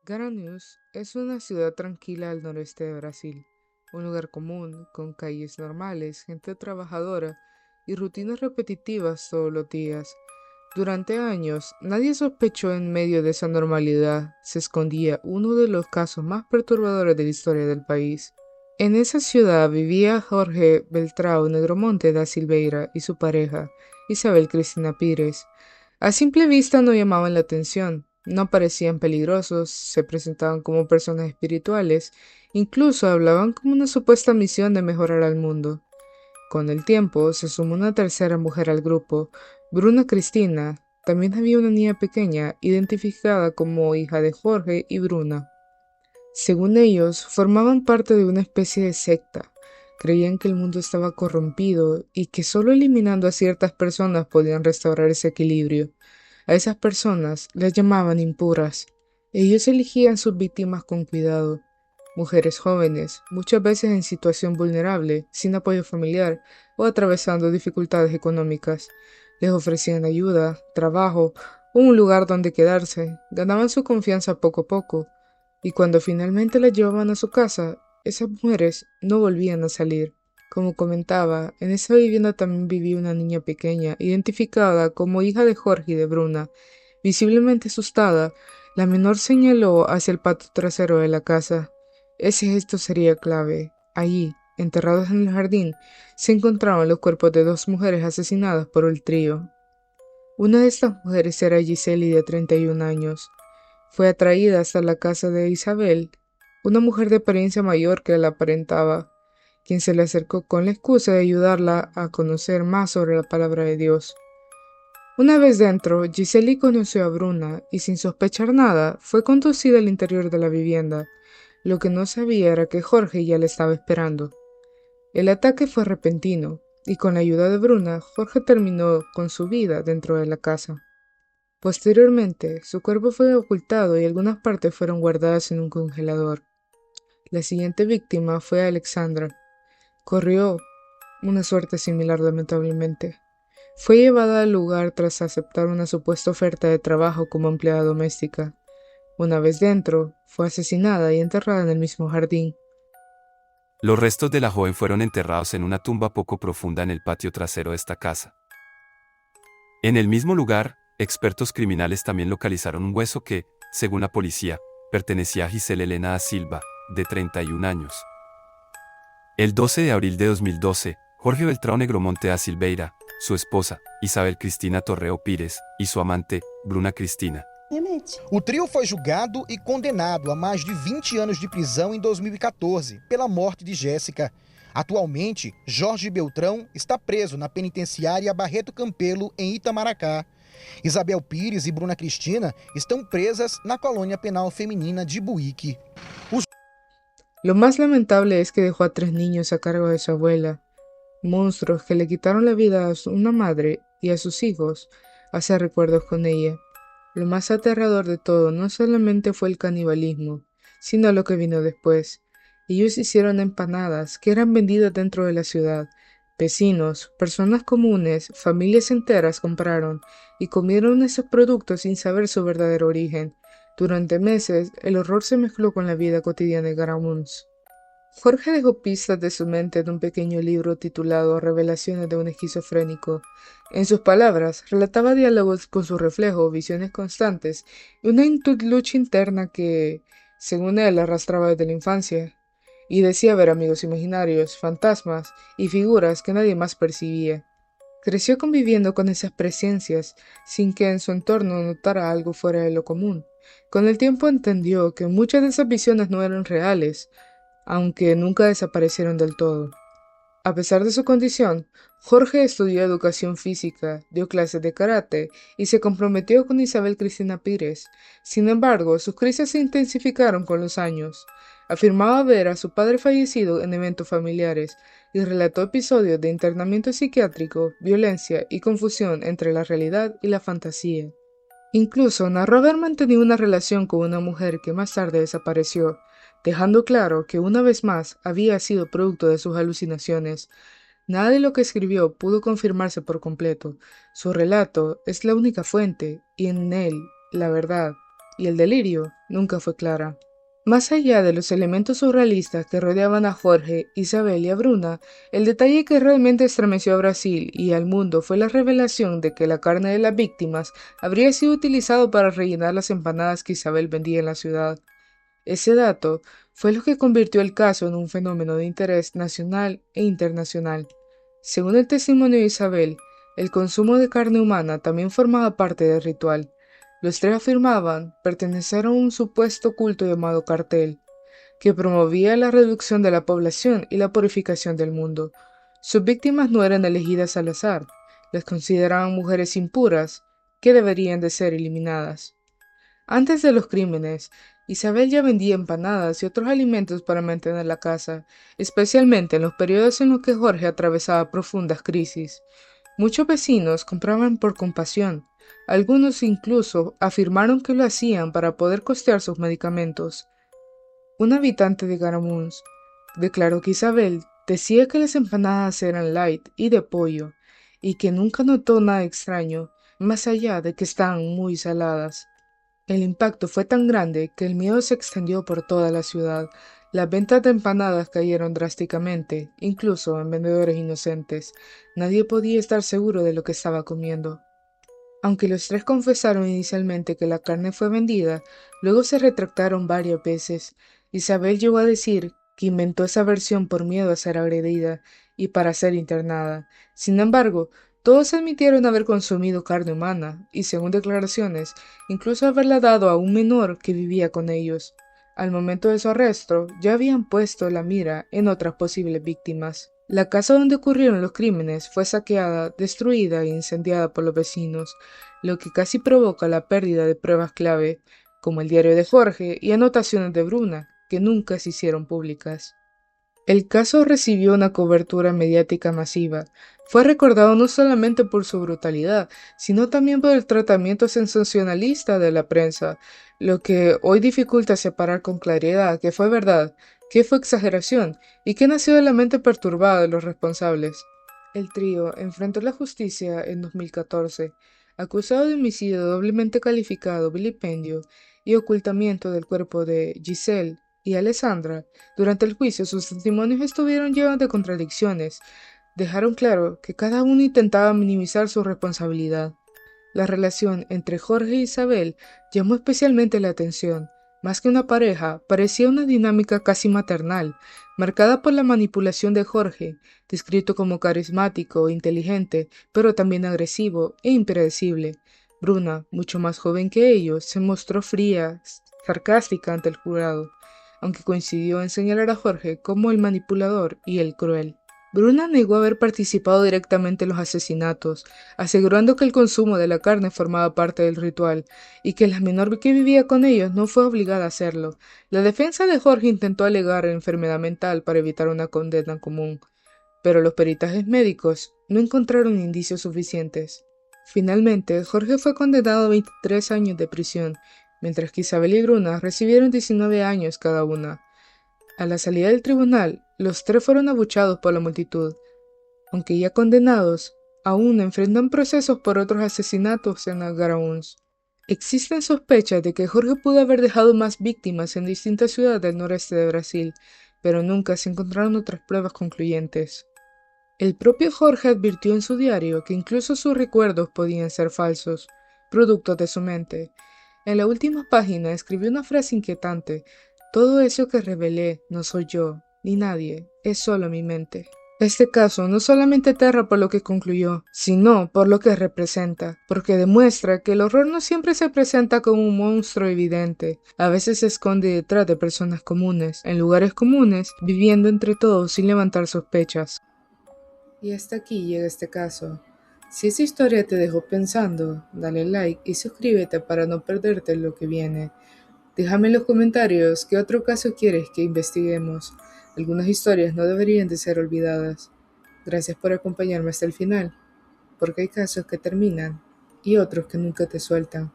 Garanhuns es una ciudad tranquila al noreste de Brasil, un lugar común, con calles normales, gente trabajadora y rutinas repetitivas todos los días. Durante años, nadie sospechó en medio de esa normalidad se escondía uno de los casos más perturbadores de la historia del país. En esa ciudad vivía Jorge Beltrão Negromonte da Silveira y su pareja, Isabel Cristina Pires. A simple vista no llamaban la atención, no parecían peligrosos, se presentaban como personas espirituales, incluso hablaban como una supuesta misión de mejorar al mundo. Con el tiempo se sumó una tercera mujer al grupo, Bruna Cristina. También había una niña pequeña, identificada como hija de Jorge y Bruna. Según ellos, formaban parte de una especie de secta. Creían que el mundo estaba corrompido y que solo eliminando a ciertas personas podían restaurar ese equilibrio. A esas personas las llamaban impuras. Ellos elegían sus víctimas con cuidado. Mujeres jóvenes, muchas veces en situación vulnerable, sin apoyo familiar o atravesando dificultades económicas. Les ofrecían ayuda, trabajo o un lugar donde quedarse. Ganaban su confianza poco a poco y cuando finalmente las llevaban a su casa, esas mujeres no volvían a salir. Como comentaba, en esa vivienda también vivía una niña pequeña, identificada como hija de Jorge y de Bruna. Visiblemente asustada, la menor señaló hacia el patio trasero de la casa. Ese gesto sería clave. Allí, enterrados en el jardín, se encontraban los cuerpos de dos mujeres asesinadas por el trío. Una de estas mujeres era Giseli, de 31 años. Fue atraída hasta la casa de Isabel, una mujer de apariencia mayor que la aparentaba, quien se le acercó con la excusa de ayudarla a conocer más sobre la palabra de Dios. Una vez dentro, Giseli conoció a Bruna y sin sospechar nada, fue conducida al interior de la vivienda. Lo que no sabía era que Jorge ya la estaba esperando. El ataque fue repentino, y con la ayuda de Bruna, Jorge terminó con su vida dentro de la casa. Posteriormente, su cuerpo fue ocultado y algunas partes fueron guardadas en un congelador. La siguiente víctima fue Alexandra. Corrió una suerte similar lamentablemente. Fue llevada al lugar tras aceptar una supuesta oferta de trabajo como empleada doméstica. Una vez dentro, fue asesinada y enterrada en el mismo jardín. Los restos de la joven fueron enterrados en una tumba poco profunda en el patio trasero de esta casa. En el mismo lugar, expertos criminales también localizaron un hueso que, según la policía, pertenecía a Gisela Helena da Silva, de 31 años. El 12 de abril de 2012, Jorge Beltrão Negromonte da Silveira, su esposa, Isabel Cristina Torreo Pires, y su amante, Bruna Cristina. O trio foi julgado e condenado a mais de 20 anos de prisão em 2014 pela morte de Jéssica. Atualmente, Jorge Beltrão está preso na penitenciária Barreto Campelo, em Itamaracá. Isabel Pires e Bruna Cristina estão presas na colônia penal feminina de Buíque. Lo más lamentable es que dejó a 3 niños a cargo de su abuela, monstruos que le quitaron la vida a una madre y a sus hijos, hace recuerdos con ella. Lo más aterrador de todo no solamente fue el canibalismo, sino lo que vino después. Ellos hicieron empanadas que eran vendidas dentro de la ciudad. Vecinos, personas comunes, familias enteras compraron y comieron esos productos sin saber su verdadero origen. Durante meses, el horror se mezcló con la vida cotidiana de Garanhuns. Jorge dejó pistas de su mente en un pequeño libro titulado Revelaciones de un esquizofrénico. En sus palabras, relataba diálogos con su reflejo, visiones constantes y una lucha interna que, según él, arrastraba desde la infancia. Y decía ver amigos imaginarios, fantasmas y figuras que nadie más percibía. Creció conviviendo con esas presencias sin que en su entorno notara algo fuera de lo común. Con el tiempo entendió que muchas de esas visiones no eran reales, aunque nunca desaparecieron del todo. A pesar de su condición, Jorge estudió educación física, dio clases de karate y se comprometió con Isabel Cristina Pires. Sin embargo, sus crisis se intensificaron con los años. Afirmaba ver a su padre fallecido en eventos familiares y relató episodios de internamiento psiquiátrico, violencia y confusión entre la realidad y la fantasía. Incluso narró haber mantenido una relación con una mujer que más tarde desapareció, dejando claro que una vez más había sido producto de sus alucinaciones. Nada de lo que escribió pudo confirmarse por completo. Su relato es la única fuente, y en él, la verdad y el delirio nunca fue clara. Más allá de los elementos surrealistas que rodeaban a Jorge, Isabel y a Bruna, el detalle que realmente estremeció a Brasil y al mundo fue la revelación de que la carne de las víctimas habría sido utilizado para rellenar las empanadas que Isabel vendía en la ciudad. Ese dato fue lo que convirtió el caso en un fenómeno de interés nacional e internacional. Según el testimonio de Isabel, el consumo de carne humana también formaba parte del ritual. Los tres afirmaban pertenecer a un supuesto culto llamado cartel, que promovía la reducción de la población y la purificación del mundo. Sus víctimas no eran elegidas al azar, las consideraban mujeres impuras que deberían de ser eliminadas. Antes de los crímenes, Isabel ya vendía empanadas y otros alimentos para mantener la casa, especialmente en los periodos en los que Jorge atravesaba profundas crisis. Muchos vecinos compraban por compasión. Algunos incluso afirmaron que lo hacían para poder costear sus medicamentos. Un habitante de Garamuns declaró que Isabel decía que las empanadas eran light y de pollo, y que nunca notó nada extraño, más allá de que estaban muy saladas. El impacto fue tan grande que el miedo se extendió por toda la ciudad. Las ventas de empanadas cayeron drásticamente, incluso en vendedores inocentes. Nadie podía estar seguro de lo que estaba comiendo. Aunque los tres confesaron inicialmente que la carne fue vendida, luego se retractaron varias veces. Isabel llegó a decir que inventó esa versión por miedo a ser agredida y para ser internada. Sin embargo, todos admitieron haber consumido carne humana y, según declaraciones, incluso haberla dado a un menor que vivía con ellos. Al momento de su arresto, ya habían puesto la mira en otras posibles víctimas. La casa donde ocurrieron los crímenes fue saqueada, destruida e incendiada por los vecinos, lo que casi provoca la pérdida de pruebas clave, como el diario de Jorge y anotaciones de Bruna, que nunca se hicieron públicas. El caso recibió una cobertura mediática masiva. Fue recordado no solamente por su brutalidad, sino también por el tratamiento sensacionalista de la prensa, lo que hoy dificulta separar con claridad qué fue verdad, qué fue exageración y qué nació de la mente perturbada de los responsables. El trío enfrentó la justicia en 2014, acusado de homicidio doblemente calificado, vilipendio y ocultamiento del cuerpo de Giselle y Alessandra. Durante el juicio, sus testimonios estuvieron llenos de contradicciones. Dejaron claro que cada uno intentaba minimizar su responsabilidad. La relación entre Jorge y Isabel llamó especialmente la atención. Más que una pareja, parecía una dinámica casi maternal, marcada por la manipulación de Jorge, descrito como carismático e inteligente, pero también agresivo e impredecible. Bruna, mucho más joven que ellos, se mostró fría, sarcástica ante el jurado, aunque coincidió en señalar a Jorge como el manipulador y el cruel. Bruna negó haber participado directamente en los asesinatos, asegurando que el consumo de la carne formaba parte del ritual y que la menor que vivía con ellos no fue obligada a hacerlo. La defensa de Jorge intentó alegar enfermedad mental para evitar una condena común, pero los peritajes médicos no encontraron indicios suficientes. Finalmente, Jorge fue condenado a 23 años de prisión, mientras que Isabel y Bruna recibieron 19 años cada una. A la salida del tribunal, los tres fueron abucheados por la multitud. Aunque ya condenados, aún enfrentan procesos por otros asesinatos en Agaraúns. Existen sospechas de que Jorge pudo haber dejado más víctimas en distintas ciudades del noreste de Brasil, pero nunca se encontraron otras pruebas concluyentes. El propio Jorge advirtió en su diario que incluso sus recuerdos podían ser falsos, productos de su mente. En la última página escribió una frase inquietante: todo eso que revelé no soy yo, ni nadie, es solo mi mente. Este caso no solamente aterra por lo que concluyó, sino por lo que representa, porque demuestra que el horror no siempre se presenta como un monstruo evidente, a veces se esconde detrás de personas comunes, en lugares comunes, viviendo entre todos sin levantar sospechas. Y hasta aquí llega este caso. Si esta historia te dejó pensando, dale like y suscríbete para no perderte lo que viene. Déjame en los comentarios qué otro caso quieres que investiguemos. Algunas historias no deberían de ser olvidadas. Gracias por acompañarme hasta el final, porque hay casos que terminan y otros que nunca te sueltan.